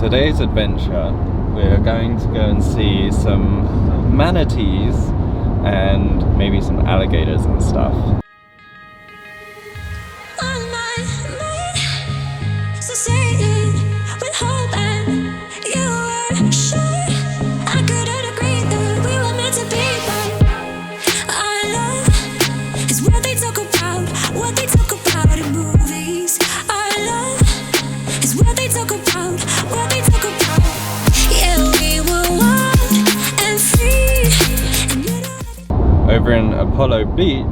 today's adventure, we're going to go and see some manatees and maybe some alligators and stuff. Over in Apollo Beach,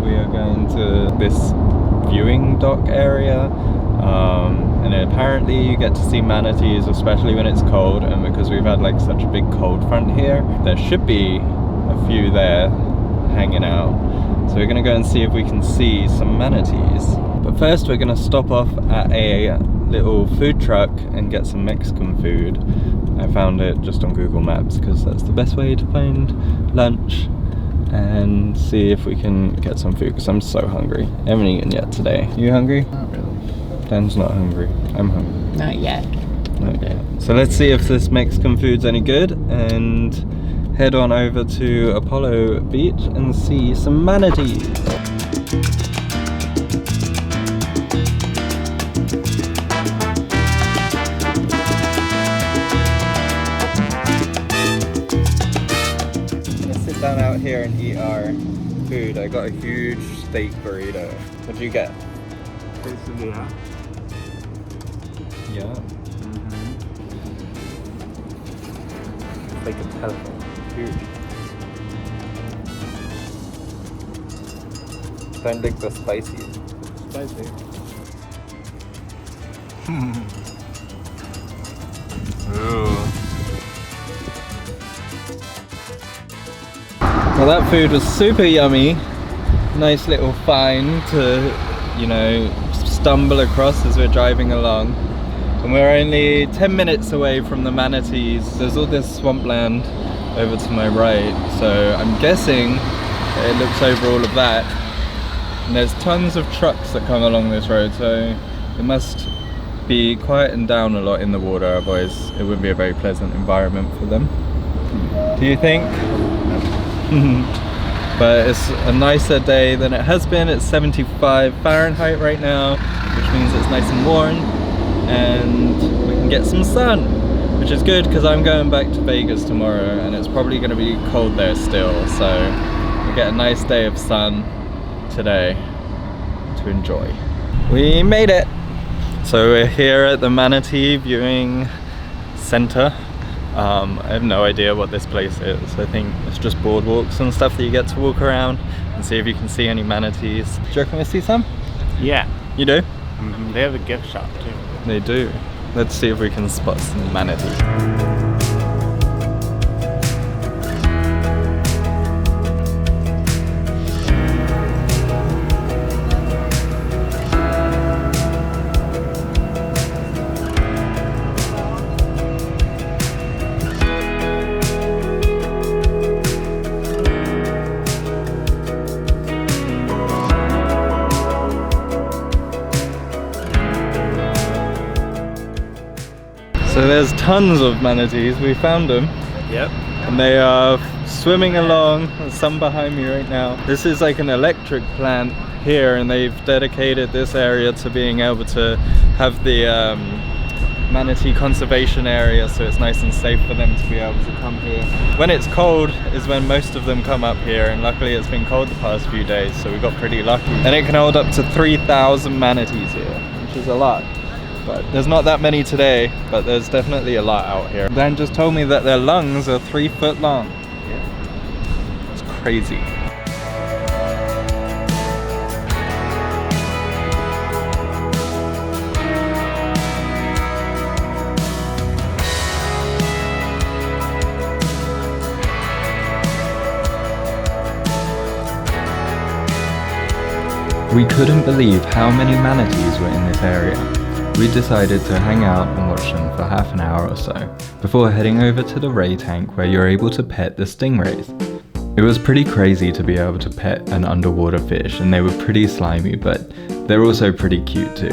we are going to this viewing dock area, and apparently you get to see manatees, especially when it's cold, and because we've had like such a big cold front here, there should be a few there hanging out. So we're gonna go and see if we can see some manatees. But first we're gonna stop off at a little food truck and get some Mexican food. I found it just on Google Maps because that's the best way to find lunch, and see if we can get some food because I'm so hungry. I haven't eaten yet today. You hungry? Not really. Dan's not hungry. I'm hungry. Not yet. Not yet. So let's see if this Mexican food's any good and head on over to Apollo Beach and see some manatees. Down out here and eat our food. I got a huge steak burrito. What'd you get? Quesadilla. Yeah. It's like a telephone. Huge. Don't lick the spicy. Spicy. Ooh. Well, that food was super yummy. Nice little find to, you know, stumble across as we're driving along. And we're only 10 minutes away from the manatees. There's all this swampland over to my right, so I'm guessing it looks over all of that. And there's tons of trucks that come along this road, so it must be quieting down a lot in the water, otherwise it wouldn't be a very pleasant environment for them. Do you think? But it's a nicer day than it has been. It's 75 Fahrenheit right now, which means it's nice and warm, and we can get some sun, which is good because I'm going back to Vegas tomorrow and it's probably going to be cold there still, so we get a nice day of sun today to enjoy. We made it! So we're here at the Manatee Viewing Center. I have no idea what this place is. I think it's just boardwalks and stuff that you get to walk around and see if you can see any manatees. Do you reckon we see some? Yeah. You do? They have a gift shop too. They do. Let's see if we can spot some manatees. So there's tons of manatees. We found them. Yep. And they are swimming along. There's some behind me right now. This is like an electric plant here, and they've dedicated this area to being able to have the manatee conservation area, so it's nice and safe for them to be able to come here. When it's cold is when most of them come up here, and luckily it's been cold the past few days, so we got pretty lucky. And it can hold up to 3,000 manatees here, which is a lot. But there's not that many today, but there's definitely a lot out here. Dan just told me that their lungs are 3 foot long. Yeah. It's crazy. We couldn't believe how many manatees were in this area. We decided to hang out and watch them for half an hour or so, before heading over to the ray tank where you're able to pet the stingrays. It was pretty crazy to be able to pet an underwater fish, and they were pretty slimy, but they're also pretty cute too.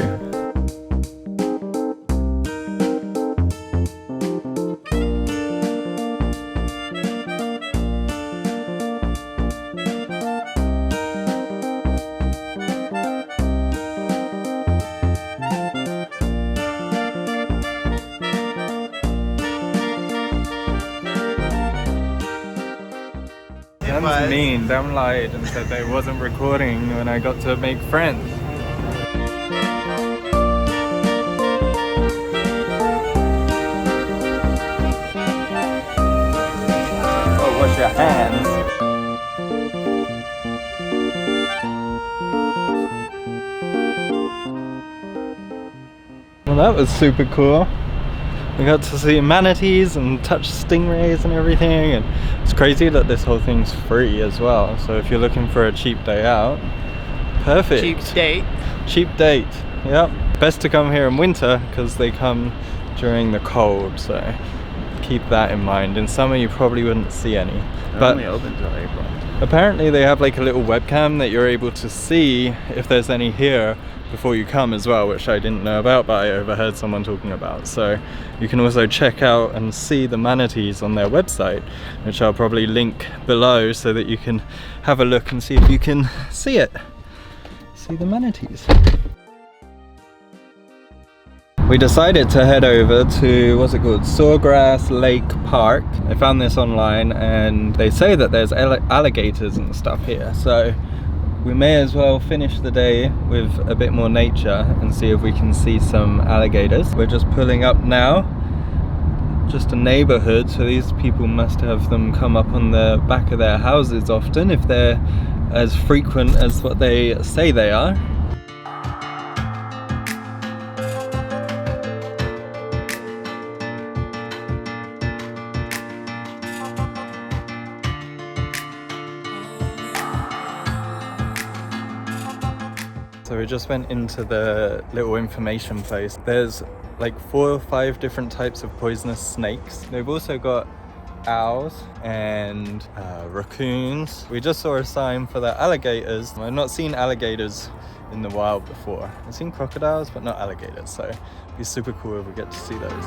Dan's mean. Dan lied and said they wasn't recording when I got to make friends. Oh, wash your hands. Well, that was super cool. We got to see manatees and touch stingrays and everything, and it's crazy that this whole thing's free as well. So if you're looking for a cheap day out, perfect. Cheap date. Cheap date, yep. Best to come here in winter because they come during the cold, so keep that in mind. In summer you probably wouldn't see any. They're only open till April. Apparently they have like a little webcam that you're able to see if there's any here before you come as well, which I didn't know about, but I overheard someone talking about. So you can also check out and see the manatees on their website, which I'll probably link below so that you can have a look and see if you can see it. See the manatees. We decided to head over to, what's it called, Sawgrass Lake Park. I found this online and they say that there's alligators and stuff here, so we may as well finish the day with a bit more nature and see if we can see some alligators. We're just pulling up now, just a neighborhood, so these people must have them come up on the back of their houses often if they're as frequent as what they say they are. So we just went into the little information place. There's like 4 or 5 different types of poisonous snakes. They've also got owls and raccoons. We just saw a sign for the alligators. I've not seen alligators in the wild before. I've seen crocodiles, but not alligators. So it'd be super cool if we get to see those.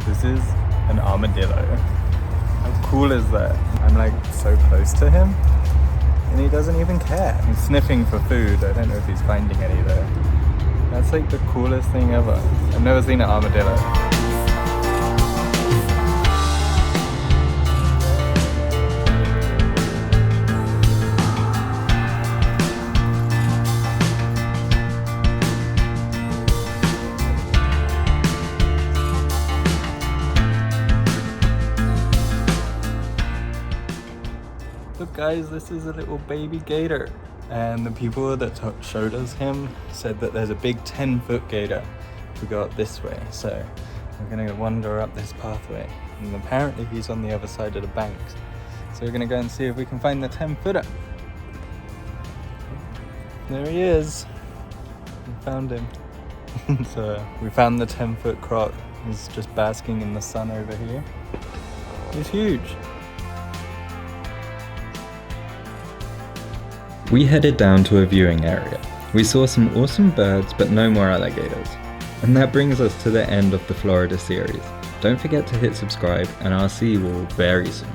This is an armadillo. How cool is that? I'm like so close to him and he doesn't even care. He's sniffing for food. I don't know if he's finding any though. That's like the coolest thing ever. I've never seen an armadillo. Look guys, this is a little baby gator, and the people that showed us him said that there's a big 10-foot gator if we go up this way. So we're gonna wander up this pathway, and apparently he's on the other side of the bank. So we're gonna go and see if we can find the 10-footer. There he is. We found him. So we found the 10-foot croc. He's just basking in the sun over here. He's huge. We headed down to a viewing area. We saw some awesome birds, but no more alligators. And that brings us to the end of the Florida series. Don't forget to hit subscribe, and I'll see you all very soon.